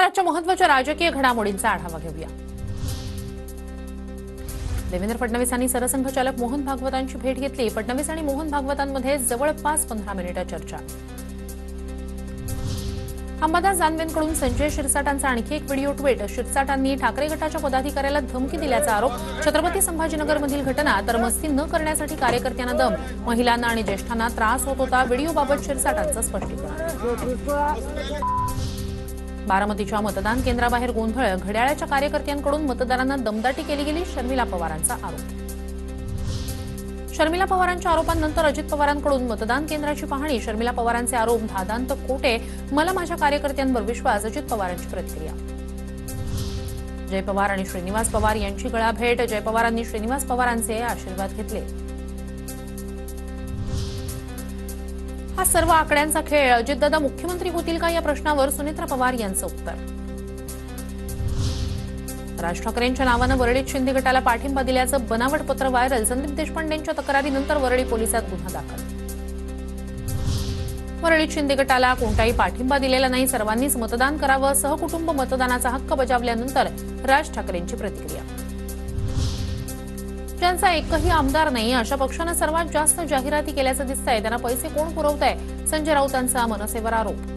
आजच्या महत्त्वाच्या राजकीय घडामोडींचा आढावा घेऊया। देवेंद्र फडणवीसांनी सरसंघचालक मोहन भागवतांची भेट घेतली। फडणवीस आणि मोहन भागवतांमध्ये जवळपास 15 मिनिटे चर्चा। अंबादास दानवेंकडून संजय शिरसाटांचा आणखी एक व्हिडिओ ट्विट। शिरसाटांनी ठाकरे गटाच्या पदाधिकाऱ्याला धमकी दिल्याचा आरोप। छत्रपती संभाजीनगरमधील घटना तर मस्ती न करण्यासाठी कार्यकर्त्यांना दम। महिलांना आणि ज्येष्ठांना त्रास होत होता। व्हिडिओबाबत शिरसाटांचं स्पष्टीकरण। बारामतीच्या मतदान केंद्राबाहेर गोंधळ। घड्याळाच्या कार्यकर्त्यांकडून मतदारांना दमदाटी केली गेली। शर्मिला पवारांचा आरोप। शर्मिला पवारांच्या आरोपांनंतर अजित पवारांकडून मतदान केंद्राची पाहणी। शर्मिला पवारांचे आरोप धादांत खोटे। मला माझ्या कार्यकर्त्यांवर विश्वास। अजित पवारांची प्रतिक्रिया। जय पवार आणि श्रीनिवास पवार यांची गळाभेट। जय पवारांनी श्रीनिवास पवारांचे आशीर्वाद घेतले। हा सर्व आकड्यांचा खेळ। अजितदादा मुख्यमंत्री होतील का या प्रश्नावर सुनेत्रा पवार यांचं उत्तर। राज ठाकरेंच्या नावानं वरळीत शिंदे गटाला पाठिंबा दिल्याचं बनावट पत्र व्हायरल। संदीप देशपांडेंच्या तक्रारीनंतर वरळी पोलिसात गुन्हा दाखल। वरळीत शिंदे गटाला कोणताही पाठिंबा दिलेला नाही। सर्वांनीच मतदान करावं। सहकुटुंब मतदानाचा हक्क बजावल्यानंतर राज ठाकरेंची प्रतिक्रिया। ज्यांचा एकही आमदार नाही अशा पक्षानं सर्वात जास्त जाहिराती केल्याचं दिसतंय। त्यांना पैसे कोण पुरवतंय? संजय राऊतांचा मनसेवर आरोप।